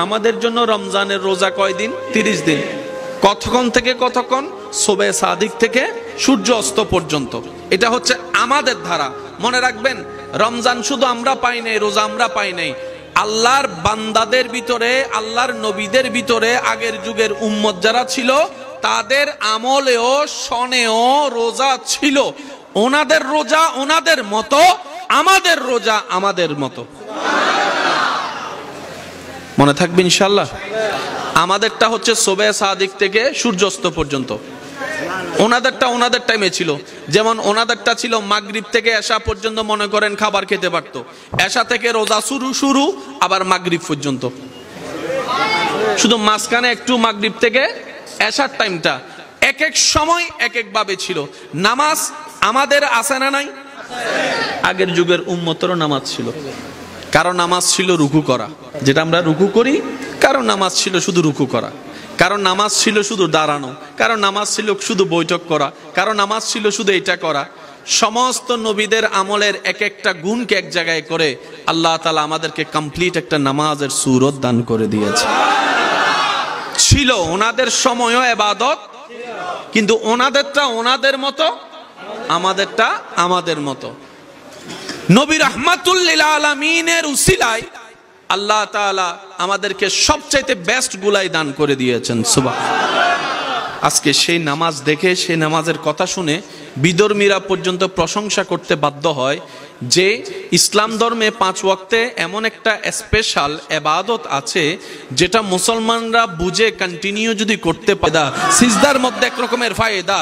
আমাদের জন্য রমজানের রোজা কয়দিন? 30 দিন। কতক্ষণ থেকে কতক্ষণ? সুবহে সাদিক থেকে সূর্য অস্ত পর্যন্ত। এটা হচ্ছে আমাদের ধারা। মনে রাখবেন, রমজান শুধু আমরা পাই নাই, রোজা আমরা পাই নাই। আল্লাহর বান্দাদের ভিতরে, আল্লাহর নবীদের ভিতরে আগের যুগের উম্মত যারা ছিল, তাদের আমলেও সনেও রোজা ছিল। ওনাদের রোজা ওনাদের মতো, আমাদের রোজা আমাদের মতো। মনে থাকবে ইনশাআল্লাহ। আমাদেরটা হচ্ছে সুবহে সাদিক থেকে সূর্যাস্ত পর্যন্ত, ওনাদেরটা ওনাদের টাইমে ছিল। যেমন ওনাদেরটা ছিল মাগরিব থেকে এশা পর্যন্ত, মনে করেন খাবার খেতে পারতো। এশা থেকে রোজা শুরু আবার মাগরিব পর্যন্ত, শুধু মাঝখানে একটু মাগরিব থেকে এশার টাইমটা এক এক সময় এক এক ভাবে ছিল। নামাজ আমাদের আছে না নাই? আগের যুগের উম্মতেরও নামাজ ছিল। কারো নামাজ ছিল রুকু করা, যেটা আমরা রুকু করি। কারো নামাজ ছিল শুধু রুকু করা, কারো নামাজ ছিল শুধু দাঁড়ানো, কারো নামাজ ছিল শুধু বৈঠক করা, কারো নামাজ ছিল শুধু এটা করা। সমস্ত নবীদের আমলের এক একটা গুণকে এক জায়গায় করে আল্লাহ তাআলা আমাদেরকে কমপ্লিট একটা নামাজের সূরত দান করে দিয়েছে। ছিল ওনাদের সময়ও ইবাদত, কিন্তু ওনাদেরটা ওনাদের মতো, আমাদেরটা আমাদের মতো। নবী রাহমাতুল লিল আলামিনের উসিলায় আল্লাহ তাআলা আমাদেরকে সবচাইতে বেস্ট গুলাই দান করে দিয়েছেন। সুবহানাল্লাহ। আজকে সেই নামাজ দেখে, সেই নামাজের কথা শুনে বিধর্মীরা পর্যন্ত প্রশংসা করতে বাধ্য হয় যে ইসলাম ধর্মে 5 ওয়াক্তে এমন একটা স্পেশাল ইবাদত আছে যেটা মুসলমানরা বুঝে কন্টিনিউ যদি করতে পারে, সিজদার মধ্যে এক রকমের ফায়দা,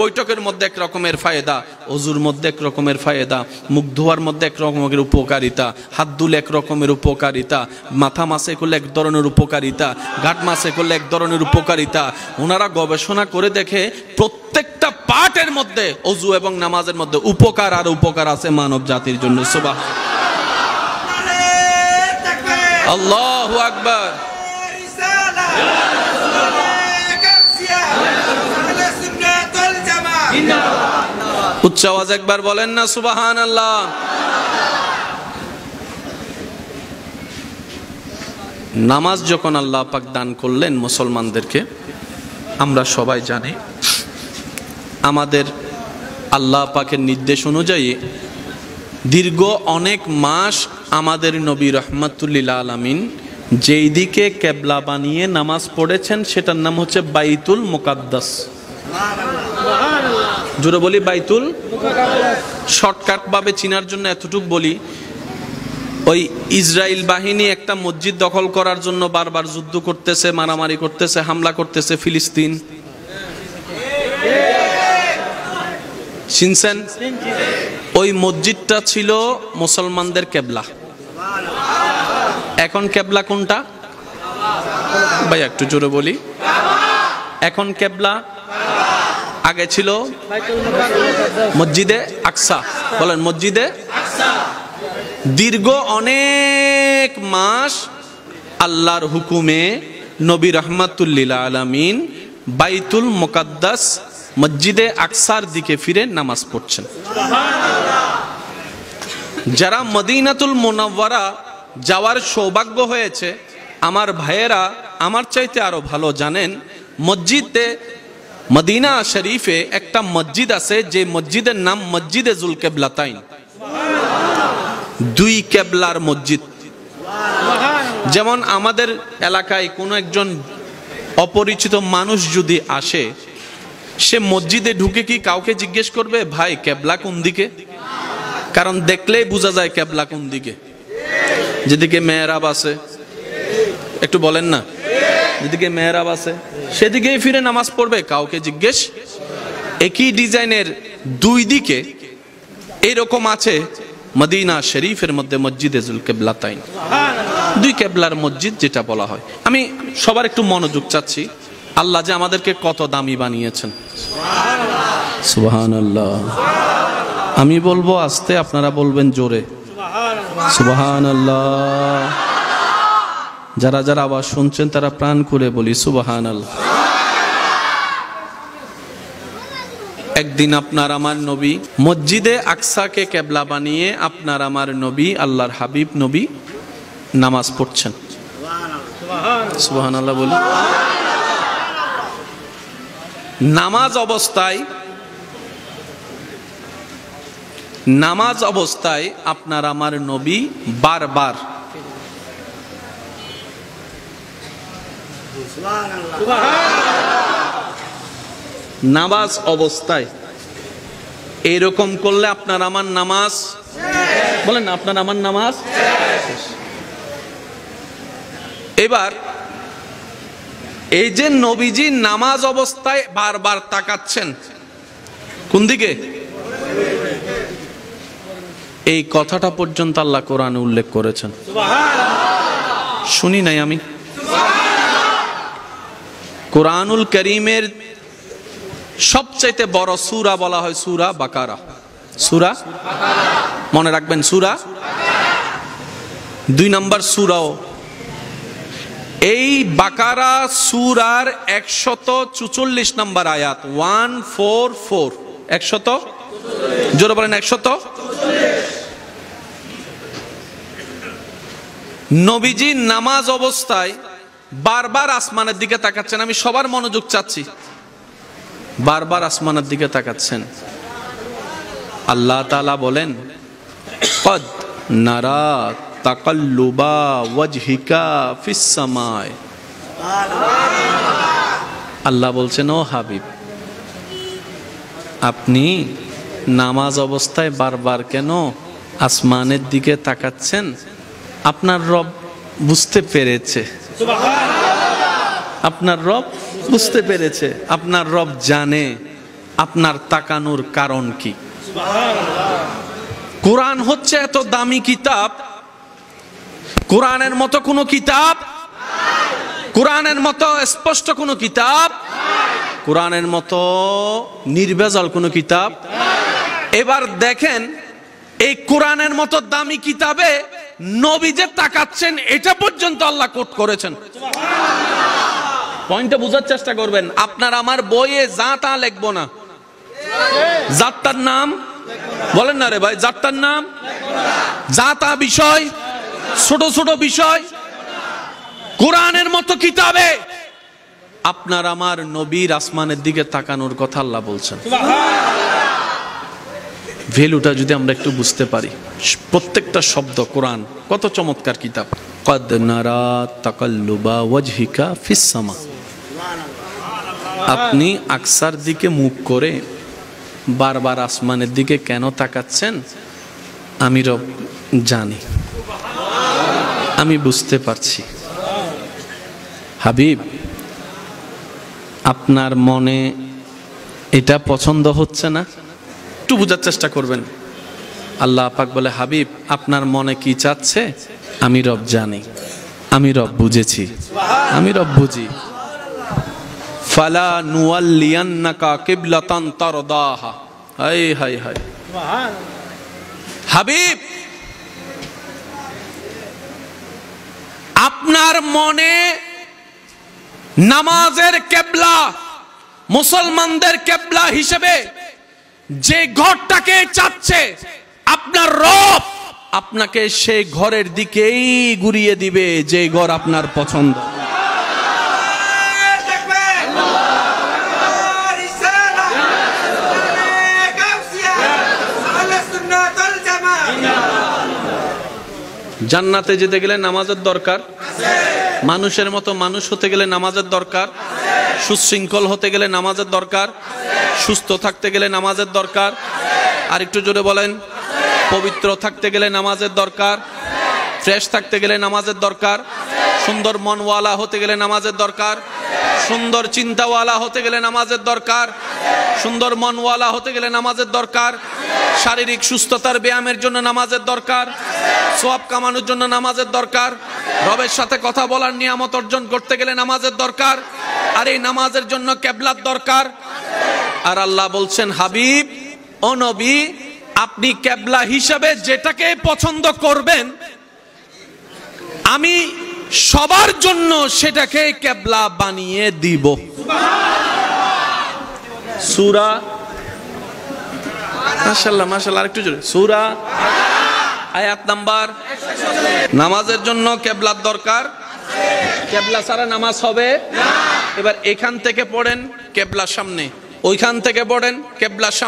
বৈঠকের মধ্যে এক রকমের ফায়দা, ওযুর মধ্যে এক রকমের ফায়দা, মুখ ধোয়ার মধ্যে এক রকমের উপকারিতা, হাত ধুলে এক রকমের উপকারিতা, মাথা মাসে করলে এক ধরনের উপকারিতা, ঘাট মাসে করলে এক ধরনের উপকারিতা। ওনারা গবেষণা করে দেখে প্রত্যেকটা পার্টের মধ্যে, ওযু এবং নামাজের মধ্যে উপকার আর উপকার আছে মানব জাতির জন্য। সুবহানাল্লাহ, আল্লাহু আকবার। উচ্চ আওয়াজ একবার বলেন না সুবহানাল্লাহ। নামাজ যখন আল্লাহ পাক দান করলেন মুসলমানদেরকে, আমরা সবাই জানি আমাদের আল্লাহ পাকের নির্দেশ অনুযায়ী দীর্ঘ অনেক মাস আমাদের নবী রাহমাতুল লিল আলামিন যেই দিকে কিবলা বানিয়ে নামাজ পড়েছেন সেটার নাম হচ্ছে বাইতুল মুকাদ্দাস। জোরে বলি বাইতুল মুকাদ্দাস। শর্টকাট ভাবে চিনার জন্য এতটুকু বলি, ওই ইসরায়েল বাহিনী একটা মসজিদ দখল করার জন্য বারবার যুদ্ধ করতেছে, মারামারি করতেছে, হামলা করতেছে ফিলিস্তিন। শুনছেন? ওই মসজিদটা ছিল মুসলমানদের কিবলা। এখন কিবলা কোনটা ভাই? একটু জোরে বলি। এখন কিবলা, আগে ছিল মসজিদে আকসা। বলেন মসজিদে আকসা। দীর্ঘ অনেক মাস আল্লাহর হুকুমে নবী রাহমাতুল লিল আলামিন বাইতুল মুকাদ্দাস মসজিদে আকসার দিকে ফিরে নামাজ পড়ছেন। যারা মদিনাতুল মুনাওয়ারা যাওয়ার সৌভাগ্য হয়েছে, আমার ভাইয়েরা আমার চাইতে আরো ভালো জানেন, মসজিদে মদিনা শরীফে একটা মসজিদ আছে যে মসজিদের নাম মসজিদে জুল কিবলাতাইন, দুই কিবলার মসজিদ। যেমন আমাদের এলাকায় কোনো একজন অপরিচিত মানুষ যদি আসে, সে মসজিদে ঢুকে কি কাউকে জিজ্ঞেস করবে ভাই কিবলা কোন দিকে? কারণ দেখলেই বোঝা যায় কিবলা কোন দিকে। যেদিকে মেহরাব আছে, একটু বলেন না, যেদিকে মেহরাব আছে সেদিকেই ফিরে নামাজ পড়বে, কাউকে জিজ্ঞেস। একই ডিজাইনের দুই দিকে এরকম আছে মদিনা শরীফের মধ্যে মসজিদে জুল কিবলাতাইন, দুই কিবলার মসজিদ যেটা বলা হয়। আমি সবার একটু মনোযোগ চাচ্ছি, আল্লাহ যে আমাদেরকে কত দামি বানিয়েছেন। সুবহানাল্লাহ। আমি বলবো আস্তে, আপনারা বলবেন জোরে সুবহানাল্লাহ। যারা যারা আওয়াজ শুনছেন তারা প্রাণ খুলে বলি সুবহানাল্লাহ। একদিন আপনার আমার নবী মসজিদে আকসাকে কিবলা বানিয়ে আপনার আমার নবী আল্লাহর হাবিব নবী নামাজ পড়ছেন। সুবহানাল্লাহ বলি। নামাজ অবস্থায় আপনার আমার নবী বারবার নামাজ অবস্থায় এরকম করলে আপনার আমার নামাজ, বলেন না, আপনার আমার নামাজ। এবার এই যে নবীজি নামাজ অবস্থায় বারবার তাকাচ্ছেন কোন দিকে, এই কথাটা পর্যন্ত আল্লাহ কোরআনে উল্লেখ করেছেন। শুনি নাই আমি? কোরআনুল কারীমের সবচাইতে বড় সূরা বলা হয় সূরা বাকারা। সূরা, মনে রাখবেন, সূরা 2 নম্বর সূরাও। এই বাকারা সূরার 144 নম্বর আয়াত, 144, 100, জোরে বলেন 100। নবীজি নামাজ অবস্থায় বারবার আসমানের দিকে তাকাচ্ছেন। আমি সবার মনোযোগ চাচ্ছি। বারবার আসমানের দিকে তাকাচ্ছেন। আল্লাহ তাআলা বলেন, কদ নারা তাকাল্লুবা ওয়াজহিকা ফিস সামায়। আল্লাহ বলছেন, ও হাবিব, আপনি নামাজ অবস্থায় বারবার কেন আসমানের দিকে তাকাচ্ছেন? আপনার রব বুঝতে পেরেছে, আপনার রব বুঝতে পেরেছে, আপনার রব জানে আপনার তাকানোর কারণ কি। কোরআন হচ্ছে এত দামি কিতাব, কোরআনের মতো কোনো কিতাব, কোরআনের মতো স্পষ্ট কোনো কিতাব, কোরআনের মতো নির্ভেজাল কোনো কিতাব। এবার দেখেন, এই কোরআনের মতো দামি কিতাবে নবী যে তাকাচ্ছেন এটা পর্যন্ত আল্লাহ কোট করেছেন। পয়েন্টটা বোঝার চেষ্টা করবেন। আপনার আমার বইয়ে যা তা লিখবো না, যাত্রার নাম বলেন না রে ভাই, যাত্রার নাম, যা তা বিষয়, ছোট ছোট বিষয়, কোরআনের মতো কিতাবে আপনার আমার নবীর আসমানের দিকে তাকানোর কথা আল্লাহ বলছেন। ভ্যালুটা যদি আমরা একটু বুঝতে পারি, প্রত্যেকটা শব্দ কোরআন কত চমৎকার কিতাব। কদ নারা তাকাল্লুবা ওয়াজহিকা ফিস সামা। আপনি আকসার দিকে মুখ করে বারবার আসমানের দিকে কেন তাকাচ্ছেন? আমি রব জানি, আমি বুঝতে পারছি। হাবিব, আপনার মনে এটা পছন্দ হচ্ছে না? একটু বোঝার চেষ্টা করবেন। আল্লাহ পাক বলে, হাবিব, আপনার মনে কি চাচ্ছে আমি রব জানি, আমি রব বুঝেছি, আমি রব বুঝি। ফালা নুওয়াল্লিয়ান্নাকা কিবলাতান তারদাহা। হায় হায় হায়, হাবিব, আপনার মনে নামাজের কিবলা, মুসলমানদের কিবলা হিসেবে যে ঘরটাকে চাচ্ছে, আপনার রব আপনাকে সেই ঘরের দিকেই ঘুরিয়ে দিবে যে ঘর আপনার পছন্দ। জান্নাতে যেতে গেলে নামাজের দরকার, মানুষের মতো মানুষ হতে গেলে নামাজের দরকার, সুশৃঙ্খল হতে গেলে নামাজের দরকার, সুস্থ থাকতে গেলে নামাজের দরকার, আর একটু জোরে বলেন, পবিত্র থাকতে গেলে নামাজের দরকার, ফ্রেশ থাকতে গেলে নামাজের দরকার, সুন্দর মনওয়ালা হতে গেলে নামাজের দরকার, সুন্দর চিন্তাওয়ালা হতে গেলে নামাজের দরকার, সুন্দর মনওয়ালা হতে গেলে নামাজের দরকার, শারীরিক সুস্থতার ব্যায়ামের জন্য নামাজের দরকার, সওয়াব কামানোর জন্য নামাজের দরকার, রবের সাথে কথা বলার নিয়ামত অর্জন করতে গেলে নামাজের দরকার, আর এই নামাজের জন্য কিবলার দরকার। আর আল্লাহ বলছেন, হাবিব ও নবী, আপনি কিবলা হিসাবে যেটাকে পছন্দ করবেন আমি সবার জন্য সেটাকে কিবলা বানিয়ে দিব। সূরা, মাশাআল্লাহ মাশাআল্লাহ, আরেকটু জোরে, সূরা আয়াত নাম্বার। নামাজের জন্য কিবলার দরকার, কেবলা ছাড়া নামাজ হবে না। এবার এখান থেকে পড়েন কেবলার সামনে, ওইখান থেকে পড়েন কেবলার সামনে।